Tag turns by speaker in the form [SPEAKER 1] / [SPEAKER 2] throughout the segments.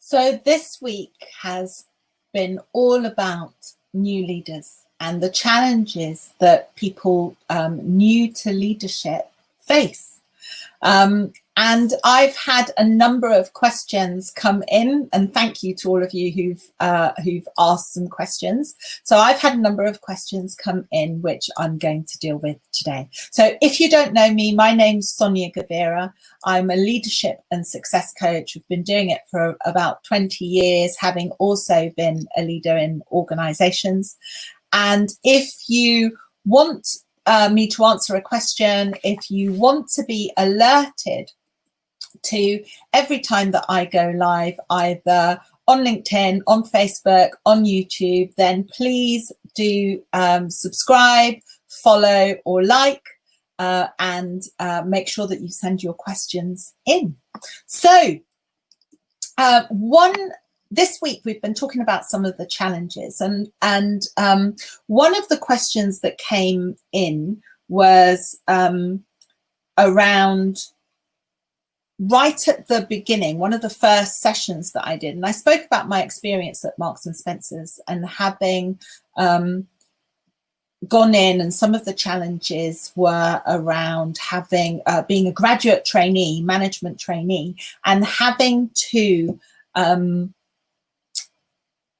[SPEAKER 1] So this week has been all about new leaders and the challenges that people new to leadership face. And I've had a number of questions come in, and thank you to all of you who've asked some questions. So I've had a number of questions come in, which I'm going to deal with today. So if you don't know me, my name's Sonia Gavira. I'm a leadership and success coach. We've been doing it for about 20 years, having also been a leader in organizations. And if you want me to answer a question, if you want to be alerted to every time that I go live, either on LinkedIn, on Facebook, on YouTube, then please do subscribe, follow or like, and make sure that you send your questions in. So this week we've been talking about some of the challenges, and one of the questions that came in was around right at the beginning, one of the first sessions that I did, and I spoke about my experience at Marks and Spencer's and having gone in, and some of the challenges were around having being a graduate trainee, management trainee, and having to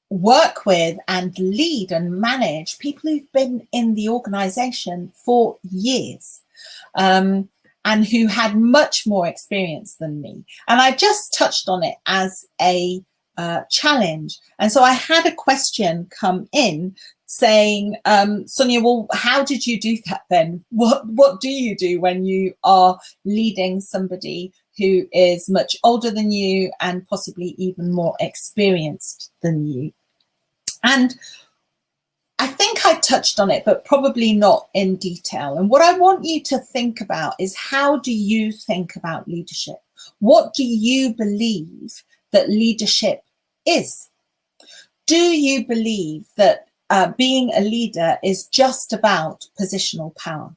[SPEAKER 1] work with and lead and manage people who've been in the organization for years, and who had much more experience than me. And I just touched on it as a challenge. And so I had a question come in saying, Sonia, well, how did you do that then? What do you do when you are leading somebody who is much older than you and possibly even more experienced than you? And I think I touched on it, but probably not in detail. And what I want you to think about is, how do you think about leadership? What do you believe that leadership is? Do you believe that being a leader is just about positional power?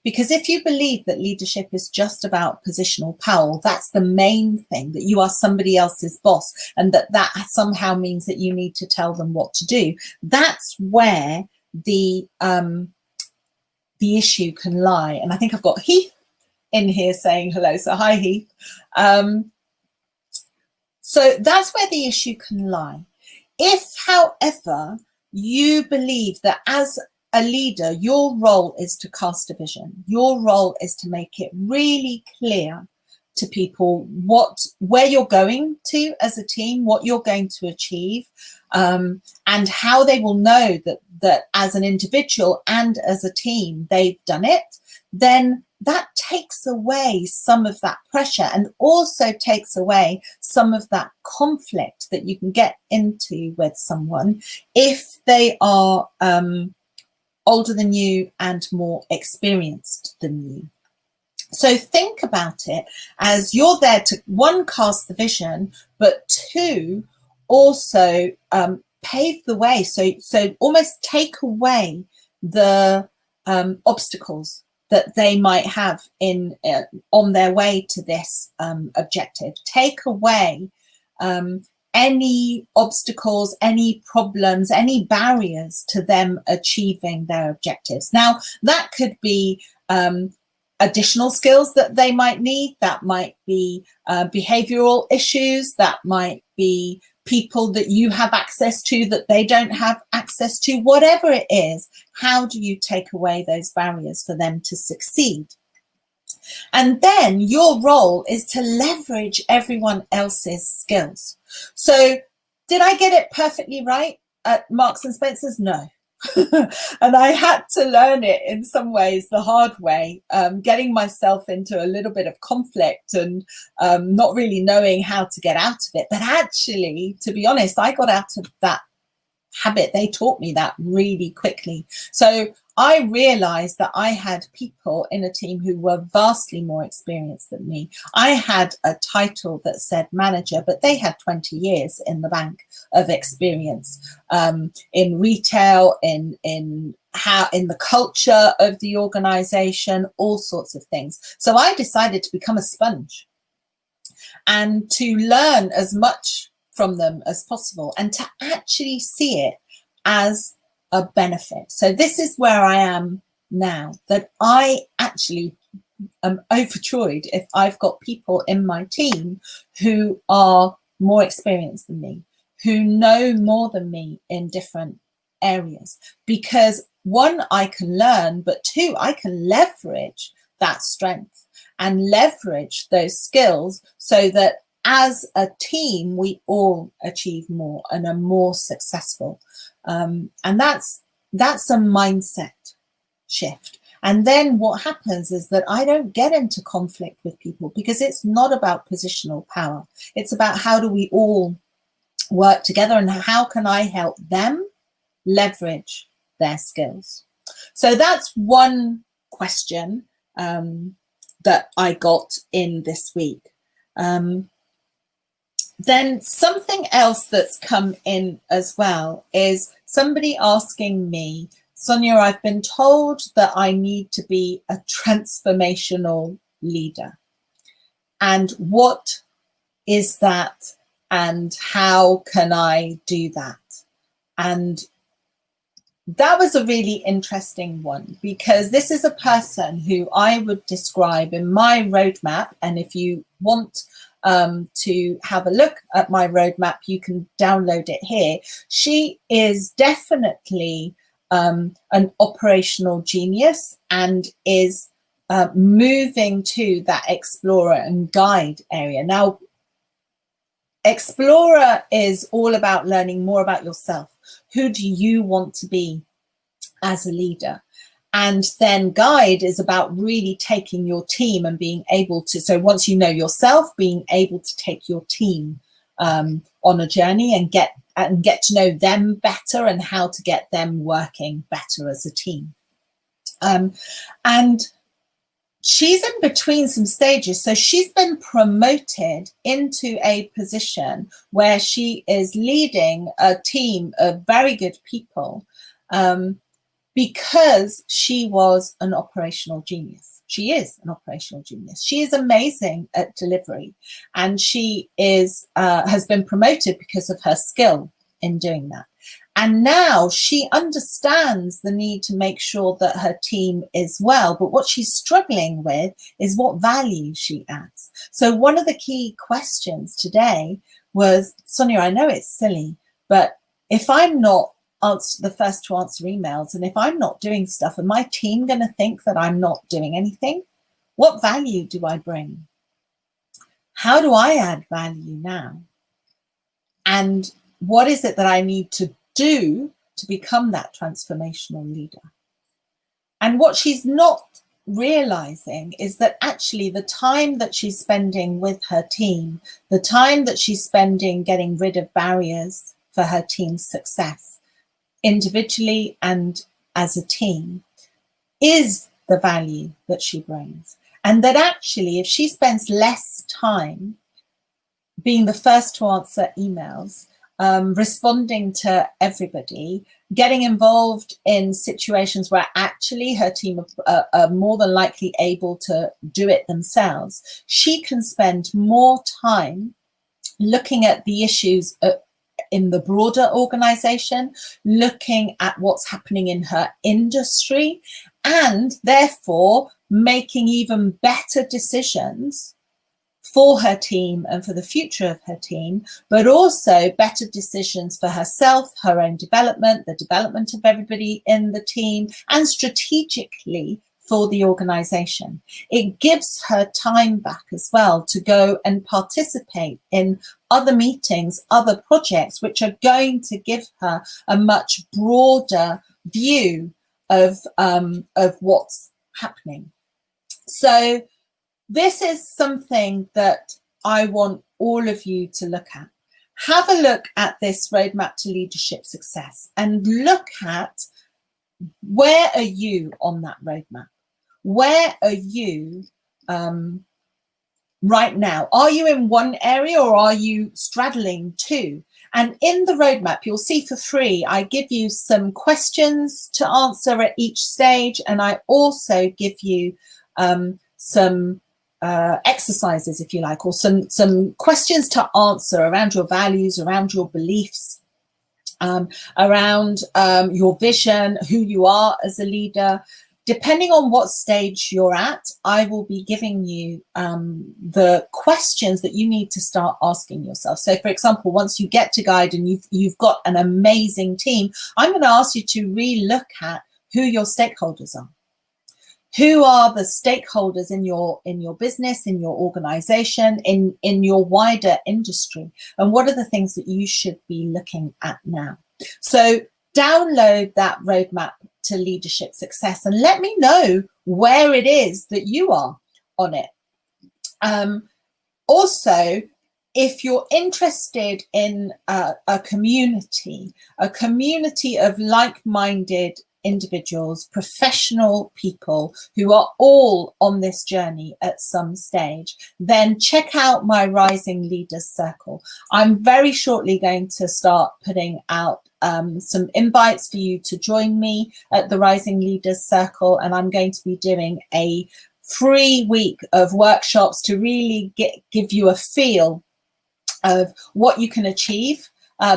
[SPEAKER 1] Because if you believe that leadership is just about positional power, that's the main thing, that you are somebody else's boss and that somehow means that you need to tell them what to do. That's where the issue can lie. And I think I've got Heath in here saying hello. So hi, Heath. So that's where the issue can lie. If, however, you believe that as a leader, your role is to cast a vision. Your role is to make it really clear to people where you're going to as a team, what you're going to achieve, and how they will know that as an individual and as a team they've done it. Then that takes away some of that pressure, and also takes away some of that conflict that you can get into with someone if they are older than you and more experienced than you. So think about it as you're there to, one, cast the vision, but two, also pave the way. So almost take away the obstacles that they might have on their way to this objective. Take away any obstacles, any problems, any barriers to them achieving their objectives. Now, that could be additional skills that they might need. That might be behavioral issues. That might be people that you have access to that they don't have access to. Whatever it is, how do you take away those barriers for them to succeed? And then your role is to leverage everyone else's skills. So did I get it perfectly right at Marks and Spencer's? No. And I had to learn it in some ways the hard way, getting myself into a little bit of conflict and not really knowing how to get out of it. But actually, to be honest, I got out of that habit. They taught me that really quickly. So I realized that I had people in a team who were vastly more experienced than me. I had a title that said manager, but they had 20 years in the bank of experience in retail, in the culture of the organization, all sorts of things. So I decided to become a sponge and to learn as much from them as possible, and to actually see it as a benefit. So this is where I am now, that I actually am overjoyed if I've got people in my team who are more experienced than me, who know more than me in different areas, because one, I can learn, but two, I can leverage that strength and leverage those skills so that as a team, we all achieve more and are more successful. And that's a mindset shift. And then what happens is that I don't get into conflict with people, because it's not about positional power. It's about how do we all work together and how can I help them leverage their skills. So that's one question that I got in this week. Then something else that's come in as well is somebody asking me, Sonia, I've been told that I need to be a transformational leader. And what is that? And how can I do that? And that was a really interesting one, because this is a person who I would describe in my roadmap. And if you want to have a look at my roadmap, you can download it here. She is definitely an operational genius and is moving to that explorer and guide area. Now, explorer is all about learning more about yourself. Who do you want to be as a leader? And then guide is about really taking your team and being able to, so once you know yourself, being able to take your team on a journey and get to know them better and how to get them working better as a team. And she's in between some stages. So she's been promoted into a position where she is leading a team of very good people, because she was an operational genius. She is an operational genius. She is amazing at delivery, and she is has been promoted because of her skill in doing that. And now she understands the need to make sure that her team is well, but what she's struggling with is what value she adds. So one of the key questions today was, Sonia, I know it's silly, but if I'm not the first to answer emails, and if I'm not doing stuff, and my team going to think that I'm not doing anything? What value do I bring? How do I add value now? And what is it that I need to do to become that transformational leader? And what she's not realizing is that actually the time that she's spending with her team, the time that she's spending getting rid of barriers for her team's success, individually and as a team, is the value that she brings. And that actually, if she spends less time being the first to answer emails, responding to everybody, getting involved in situations where actually her team are more than likely able to do it themselves, she can spend more time looking at the issues in the broader organization, looking at what's happening in her industry, and therefore making even better decisions for her team and for the future of her team, but also better decisions for herself, her own development, the development of everybody in the team, and strategically for the organization. It gives her time back as well to go and participate in other meetings, other projects, which are going to give her a much broader view of what's happening. So this is something that I want all of you to look at. Have a look at this roadmap to leadership success and look at, where are you on that roadmap? Where are you right now? Are you in one area or are you straddling two? And in the roadmap, you'll see for free, I give you some questions to answer at each stage. And I also give you some exercises, if you like, or some questions to answer around your values, around your beliefs, around your vision, who you are as a leader. Depending on what stage you're at, I will be giving you the questions that you need to start asking yourself. So, for example, once you get to guide and you've got an amazing team, I'm going to ask you to re-look at who your stakeholders are. Who are the stakeholders in your business, in your organization, in your wider industry, and what are the things that you should be looking at now? So download that roadmap to leadership success and let me know where it is that you are on it. Also, if you're interested in a community of like-minded individuals, professional people who are all on this journey at some stage, then check out my Rising Leaders Circle. I'm very shortly going to start putting out some invites for you to join me at the Rising Leaders Circle, and I'm going to be doing a free week of workshops to really give you a feel of what you can achieve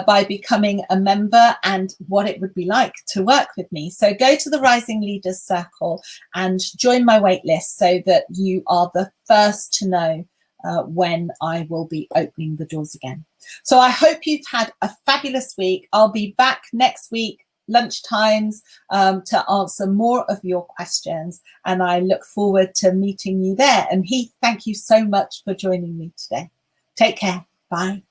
[SPEAKER 1] by becoming a member and what it would be like to work with me. So go to the Rising Leaders Circle and join my waitlist so that you are the first to know when I will be opening the doors again. So I hope you've had a fabulous week. I'll be back next week, lunchtimes, to answer more of your questions, and I look forward to meeting you there. And Heath, thank you so much for joining me today. Take care. Bye.